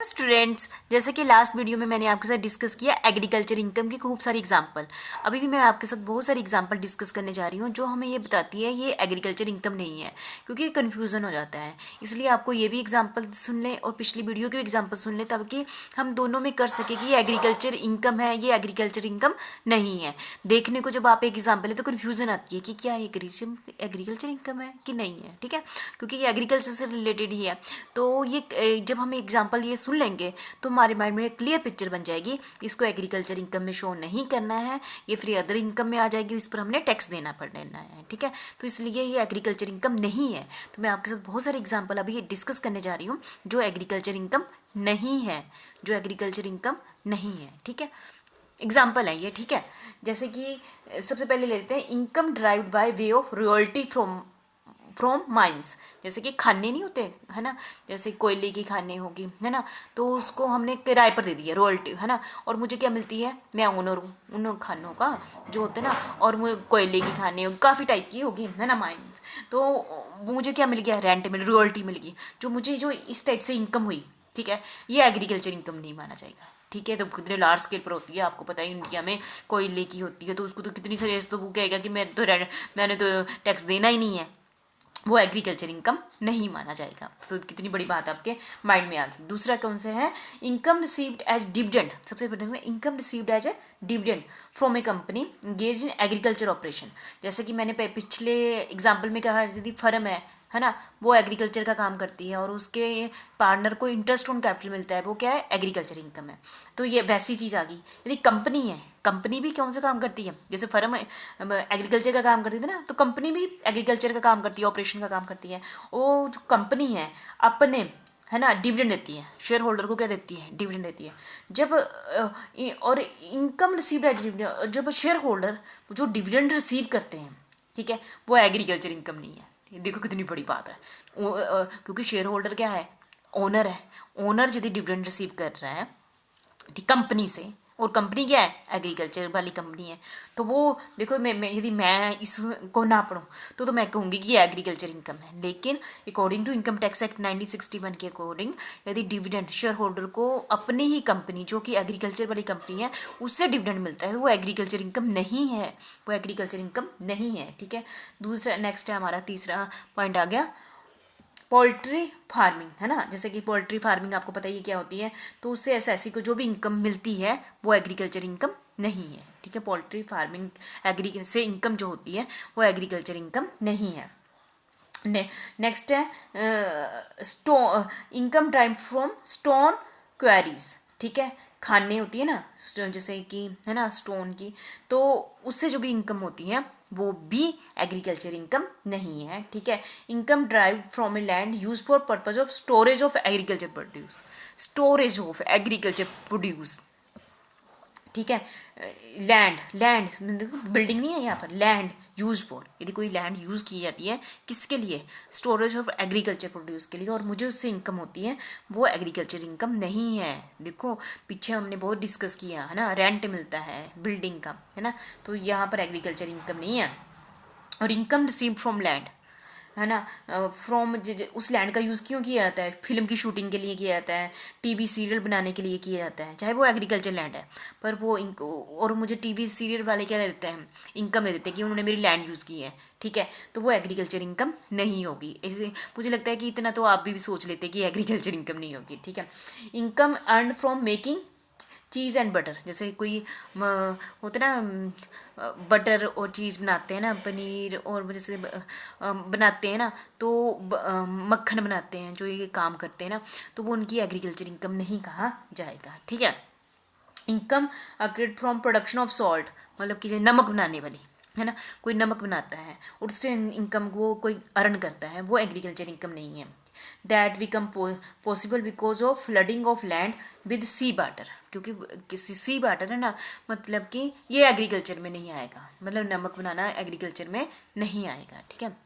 Students, जैसे कि last video में मैंने आपके साथ डिस्कस किया एग्रीकल्चर इनकम की खूब सारी एग्जांपल। अभी भी मैं आपके साथ बहुत सारी एग्जांपल डिस्कस करने जा रही हूँ जो हमें ये बताती है ये एग्रीकल्चर इनकम नहीं है, क्योंकि ये कन्फ्यूज़न हो जाता है। इसलिए आपको ये भी एग्जांपल सुन लें और पिछली वीडियो की भी एग्जांपल सुन लें, ताकि हम दोनों में कर सके कि ये एग्रीकल्चर इनकम है, ये एग्रीकल्चर इनकम नहीं है। देखने को जब आप एक एग्जाम्पल है तो कन्फ्यूज़न आती है कि क्या ये एग्रीकल्चर इनकम है कि नहीं है, ठीक है, क्योंकि ये एग्रीकल्चर से रिलेटेड ही है। तो ये जब हम एग्जाम्पल ये सुन लेंगे तो हमारे माइंड में एक क्लियर पिक्चर बन जाएगी। इसको एग्रीकल्चर इनकम में शो नहीं करना है, ये फ्री अदर इनकम में आ जाएगी, इस पर हमने टैक्स देना पड़ना है, ठीक है। तो इसलिए ये एग्रीकल्चर इनकम नहीं है। तो मैं आपके साथ बहुत सारे एग्जाम्पल अभी डिस्कस करने जा रही हूँ जो एग्रीकल्चर इनकम नहीं है, जो एग्रीकल्चर इनकम नहीं है, ठीक है। एग्जाम्पल है ये, ठीक है। जैसे कि सबसे पहले लेते हैं income derived by way of royalty from mines. जैसे कि खाने नहीं होते, है ना, जैसे कोयले की खाने होगी, है ना, तो उसको हमने किराए पर दे दिया, रॉयल्टी, है ना, और मुझे क्या मिलती है, मैं ओनर हूँ उन खानों का जो होते हैं ना, और मुझे कोयले की खाने काफ़ी टाइप की होगी, है ना, माइंस। तो मुझे क्या मिल गया, रेंट मिल, रॉयल्टी मिल गई, जो मुझे जो इस टाइप से इनकम हुई, ठीक है। ये एग्रीकल्चर इनकम नहीं माना जाएगा, ठीक है। तो कितने लार्ज स्केल पर होती है आपको पता है, इंडिया में कोयले की होती है, तो उसको तो कितनी सारी, तो वो कहेगा कि मैंने तो टैक्स देना ही नहीं है, वो एग्रीकल्चर इनकम नहीं माना जाएगा। तो कितनी बड़ी बात आपके माइंड में आ गई। दूसरा कौन सा है, इनकम रिसीव्ड एज डिविडेंड। सबसे पहले income received as a dividend from a company engage in agriculture operation. जैसे कि मैंने पिछले एग्जाम्पल में कहा, यदि फर्म है ना, वो एग्रीकल्चर का काम करती है और उसके पार्टनर को इंटरेस्ट ऑन कैपिटल मिलता है, वो क्या है, एग्रीकल्चर इनकम है। तो ये वैसी चीज़ आ गई। यदि कंपनी है, कंपनी भी कौन सा काम करती है, जैसे फर्म एग्रीकल्चर का काम करती थी ना, तो कंपनी भी एग्रीकल्चर का काम करती है, ऑपरेशन का काम करती है। वो जो कंपनी है अपने, है ना, डिविडेंड देती है, शेयर होल्डर को क्या देती है, डिविडेंड देती है। जब और इनकम रिसीव्ड एज डिविडेंड, जब शेयर होल्डर जो डिविडेंड रिसीव करते हैं, ठीक है, वो एग्रीकल्चर इनकम नहीं है। देखो कितनी बड़ी बात है। क्योंकि शेयर होल्डर क्या है, ओनर है। ओनर यदि डिविडेंड रिसीव कर रहा है कंपनी से, और कंपनी क्या है, एग्रीकल्चर वाली कंपनी है, तो वो देखो, यदि मैं इसको ना पढ़ूँ तो मैं कहूँगी कि ये एग्रीकल्चर इनकम है। लेकिन according to income tax act 1961 के अकॉर्डिंग, यदि डिविडेंड शेयर होल्डर को अपनी ही कंपनी जो कि एग्रीकल्चर वाली कंपनी है उससे डिविडेंड मिलता है, तो वो एग्रीकल्चर इनकम नहीं है, वो एग्रीकल्चर इनकम नहीं है, ठीक है। दूसरा नेक्स्ट है हमारा तीसरा पॉइंट आ गया पोल्ट्री फार्मिंग, है ना। जैसे कि पोल्ट्री फार्मिंग आपको पता ही क्या होती है, तो उससे एसएससी को जो भी इनकम मिलती है वो एग्रीकल्चर इनकम नहीं है, ठीक है। पोल्ट्री फार्मिंग एग्री से इनकम जो होती है वो एग्रीकल्चर इनकम नहीं है। नेक्स्ट है income drive from stone queries, ठीक है। खाने होती है ना, जैसे कि, है ना, स्टोन की, तो उससे जो भी इनकम होती है वो भी एग्रीकल्चर इनकम नहीं है, ठीक है। Income drive from a land use for purpose of storage of agriculture produce, storage of agriculture produce, ठीक है। लैंड, लैंड देखो बिल्डिंग नहीं है यहाँ पर, लैंड यूज फॉर, यदि कोई लैंड यूज़ की जाती है किसके लिए, स्टोरेज ऑफ एग्रीकल्चर प्रोड्यूस के लिए, और मुझे उससे इनकम होती है, वो एग्रीकल्चर इनकम नहीं है। देखो पीछे हमने बहुत डिस्कस किया है ना, रेंट मिलता है बिल्डिंग का, है ना, तो यहाँ पर एग्रीकल्चर इनकम नहीं है। और इनकम रिसीव फ्रॉम लैंड, है ना, फ्रॉम उस लैंड का यूज़ क्यों किया जाता है, फिल्म की शूटिंग के लिए किया जाता है, टीवी सीरियल बनाने के लिए किया जाता है, चाहे वो एग्रीकल्चर लैंड है, पर वो और मुझे टीवी सीरियल वाले क्या देते हैं, इनकम दे देते हैं कि उन्होंने मेरी लैंड यूज़ की है, ठीक है। तो वो एग्रीकल्चर इनकम नहीं होगी। ऐसे मुझे लगता है कि इतना तो आप भी सोच लेते कि एग्रीकल्चर इनकम नहीं होगी, ठीक है। Income earn from making cheese and butter, जैसे कोई होता है ना, बटर और चीज़ बनाते हैं ना, पनीर और जैसे बनाते हैं ना, तो मक्खन बनाते हैं, जो ये काम करते हैं ना, तो वो उनकी एग्रीकल्चर इनकम नहीं कहा जाएगा, ठीक है। Income accrued from production of salt, मतलब कि नमक बनाने वाली, है ना, कोई नमक बनाता है और उससे इनकम को कोई अर्न करता है, वो एग्रीकल्चर इनकम नहीं है। That become possible because of flooding of land with sea water, क्योंकि किसी सी वाटर है ना, मतलब कि ये एग्रीकल्चर में नहीं आएगा, मतलब नमक बनाना एग्रीकल्चर में नहीं आएगा, ठीक है।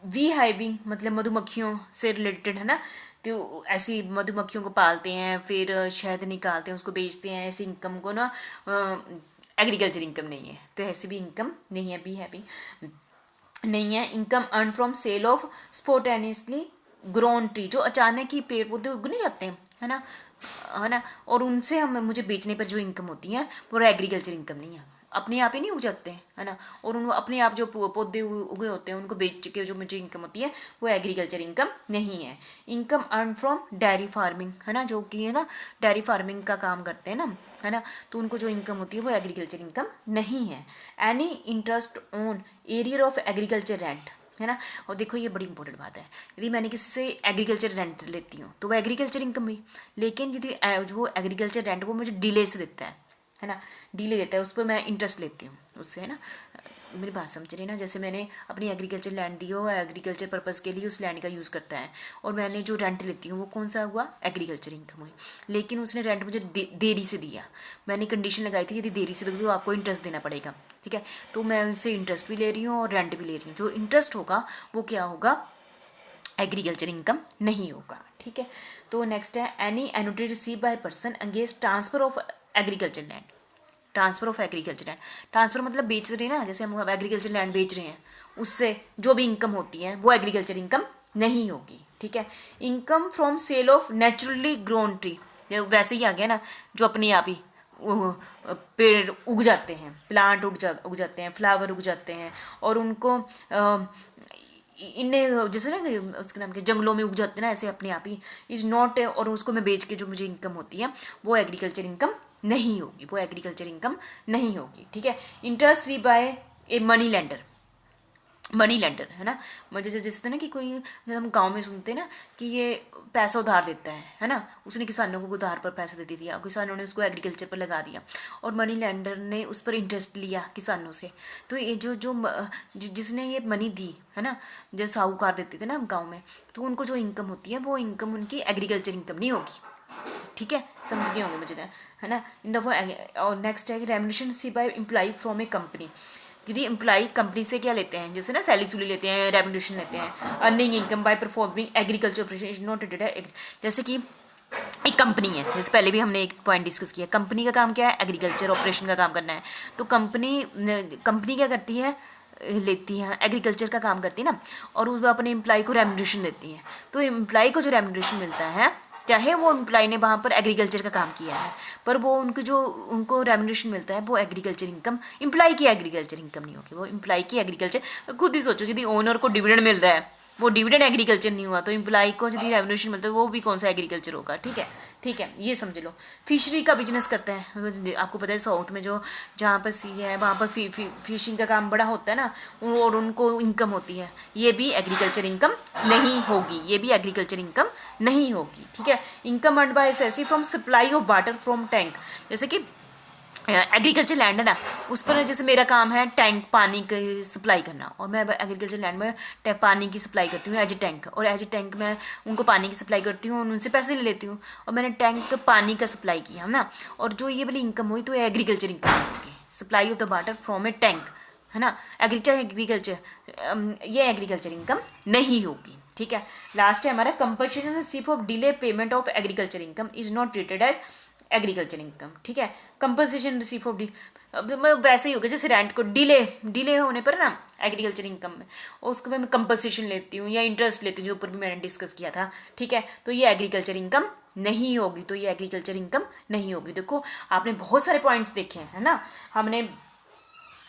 वी हाइविंग मतलब मधुमक्खियों से रिलेटेड, है ना, तो ऐसी मधुमक्खियों को पालते हैं, फिर शहद निकालते हैं, उसको बेचते हैं, ऐसी इनकम को ना एग्रीकल्चर इनकम नहीं है, तो ऐसी भी इनकम नहीं है, बी हैविंग नहीं है। Income earn from sale of spontaneously grown tree, जो अचानक ही पेड़ पौधे उग नहीं जाते हैं, है ना, और उनसे हम मुझे बेचने पर जो इनकम होती है वो एग्रीकल्चर इनकम नहीं है, अपने आप ही नहीं उग जाते हैं, है ना, और उन अपने आप जो पौधे उगे होते हैं उनको बेच के जो मुझे इनकम होती है वो एग्रीकल्चर इनकम नहीं है। Income earn from dairy farming, है ना, जो कि है ना डेयरी फार्मिंग का काम करते हैं ना, है ना, तो उनको जो इनकम होती है वो एग्रीकल्चर इनकम नहीं है। Any interest on arrear of agriculture rent, है ना, और देखो ये बड़ी इंपॉर्टेंट बात है, यदि मैंने किसी से एग्रीकल्चर रेंट लेती हूँ तो वो एग्रीकल्चर इनकम हुई, लेकिन यदि वो एग्रीकल्चर रेंट वो मुझे डिले से देता है ना, डीले देता है, उस पर मैं इंटरेस्ट लेती हूँ उससे, है ना, मेरी बात समझ रही है ना, जैसे मैंने अपनी एग्रीकल्चर लैंड दी हो, एग्रीकल्चर पर्पज़ के लिए उस लैंड का यूज़ करता है, और मैंने जो रेंट लेती हूँ वो कौन सा हुआ, एग्रीकल्चर इनकम हुई, लेकिन उसने रेंट मुझे देरी से दिया, मैंने कंडीशन लगाई थी यदि देरी से दोगे तो आपको इंटरेस्ट देना पड़ेगा, ठीक है, तो मैं उनसे इंटरेस्ट भी ले रही हूँ और रेंट भी ले रही हूँ, जो इंटरेस्ट होगा वो क्या होगा, एग्रीकल्चर इनकम नहीं होगा, ठीक है। तो नेक्स्ट है any annuity receive by person against transfer of agriculture land, transfer of agriculture land, transfer मतलब बेच रहे हैं ना, जैसे हम एग्रीकल्चर लैंड बेच रहे हैं उससे जो भी इनकम होती है वो एग्रीकल्चर इनकम नहीं होगी, ठीक है। Income from sale of naturally grown tree, वैसे ही आ गया ना, जो अपने आप ही पेड़ उग जाते हैं, प्लांट उग जाते हैं, फ्लावर उग जाते हैं, और उनको इन्हें जैसे ना उसके नाम के जंगलों में उग जाते हैं ना, ऐसे अपने आप ही इज नॉट, और उसको मैं बेच के जो मुझे इनकम होती है वो एग्रीकल्चर इनकम नहीं होगी, वो एग्रीकल्चर इनकम नहीं होगी, ठीक है। इंटरेस्ट री bye a money lender, money lender, है ना, जैसे जैसे ना कि कोई, जैसे हम गांव में सुनते हैं ना कि ये पैसा उधार देता है ना, उसने किसानों को उधार पर पैसा दे दिया, किसानों ने उसको एग्रीकल्चर पर लगा दिया और मनी लेंडर ने उस पर इंटरेस्ट लिया किसानों से, तो ये जो जो जिसने ये मनी दी, है ना, जो साहूकार देते थे ना गाँव में, तो उनको जो इनकम होती है वो इनकम उनकी एग्रीकल्चर इनकम नहीं होगी, ठीक है, समझ गए होंगे मुझे, है ना। इन द और नेक्स्ट है remuneration received by employ from a company, यदि एम्प्लॉय कंपनी से क्या लेते हैं, जैसे ना सैलरी सुली लेते हैं, रेम्युनरेशन लेते हैं, earning income by performing agriculture operation is not rated है, जैसे कि एक कंपनी है, जैसे पहले भी हमने एक पॉइंट डिस्कस किया, कंपनी का काम क्या है, एग्रीकल्चर ऑपरेशन का काम करना है, तो कंपनी क्या करती है, लेती है एग्रीकल्चर का काम करती है ना, और वो अपने एम्प्लॉय को रेम्युनरेशन देती है, तो एम्प्लॉय को जो रेम्युनरेशन मिलता है, चाहे वो एम्प्लॉय ने वहाँ पर एग्रीकल्चर का काम किया है, पर वो उनको रेम्युनरेशन मिलता है वो एग्रीकल्चर इनकम, एम्प्लॉय की एग्रीकल्चर इनकम नहीं होगी, वो एम्प्लॉय की एग्रीकल्चर, खुद ही सोचो यदि ओनर को डिविडेंड मिल रहा है वो डिविडेंड एग्रीकल्चर नहीं हुआ, तो एम्प्लॉय को यदि रेम्युनरेशन मिलता है वो भी कौन सा एग्रीकल्चर होगा, ठीक है, ठीक है, ये समझ लो। फिशरी का बिजनेस करते हैं, आपको पता है साउथ में जो जहाँ पर सी है वहाँ पर फिशिंग का काम बड़ा होता है ना, और उनको इनकम होती है, ये भी एग्रीकल्चर इनकम नहीं होगी, ये भी एग्रीकल्चर इनकम नहीं होगी, ठीक है। Income earned by SSC from supply of water from tank, जैसे कि एग्रीकल्चर लैंड है ना, उस पर जैसे मेरा काम है टैंक पानी की सप्लाई करना, और मैं एग्रीकल्चर लैंड में पानी की सप्लाई करती हूँ एज ए टैंक, और एज ए टैंक मैं उनको पानी की सप्लाई करती हूँ और उनसे पैसे ले लेती हूँ, और मैंने टैंक पानी का सप्लाई किया है ना, और जो ये वाली इनकम हुई तो एग्रीकल्चर इनकम होगी, supply of the water from A tank, है ना, एग्रीकल्चर ये एग्रीकल्चर इनकम नहीं होगी, ठीक है। लास्ट है हमारा compulsion receive of delay payment of agriculture income is not treated as agriculture income, ठीक है। कंपनसेशन रिसीव ऑफ वैसे ही होगा जैसे रेंट को डिले होने पर ना एग्रीकल्चर इनकम में उसको मैं कंपनसेशन लेती हूँ या इंटरेस्ट लेती हूँ, जो ऊपर भी मैंने डिस्कस किया था, ठीक है, तो ये एग्रीकल्चर इनकम नहीं होगी, तो ये एग्रीकल्चर इनकम नहीं होगी। देखो आपने बहुत सारे पॉइंट्स देखे हैं, है ना, हमने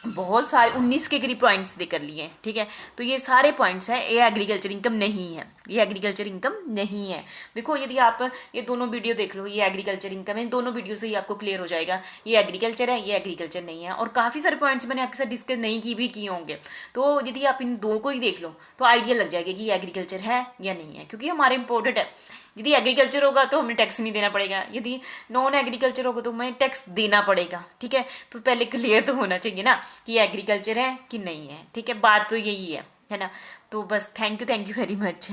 बहुत सारे 19 के करीब पॉइंट्स दे कर लिए हैं, ठीक है, तो ये सारे पॉइंट्स हैं, ये एग्रीकल्चर इनकम नहीं है, ये एग्रीकल्चर इनकम नहीं है। देखो यदि आप ये दोनों वीडियो देख लो, ये एग्रीकल्चर इनकम है, इन दोनों वीडियो से ही आपको क्लियर हो जाएगा ये एग्रीकल्चर है, ये एग्रीकल्चर नहीं है, और काफ़ी सारे पॉइंट्स मैंने आपके साथ डिस्कस नहीं किए होंगे, तो यदि आप इन दो को ही देख लो तो आइडिया लग जाएगा कि ये एग्रीकल्चर है या नहीं है, क्योंकि हमारे इंपॉर्टेंट है। यदि एग्रीकल्चर होगा तो हमें टैक्स नहीं देना पड़ेगा, यदि नॉन एग्रीकल्चर होगा तो हमें टैक्स देना पड़ेगा, ठीक है, तो पहले क्लियर तो होना चाहिए ना कि एग्रीकल्चर है कि नहीं है, ठीक है, बात तो यही है ना। तो बस थैंक यू वेरी मच।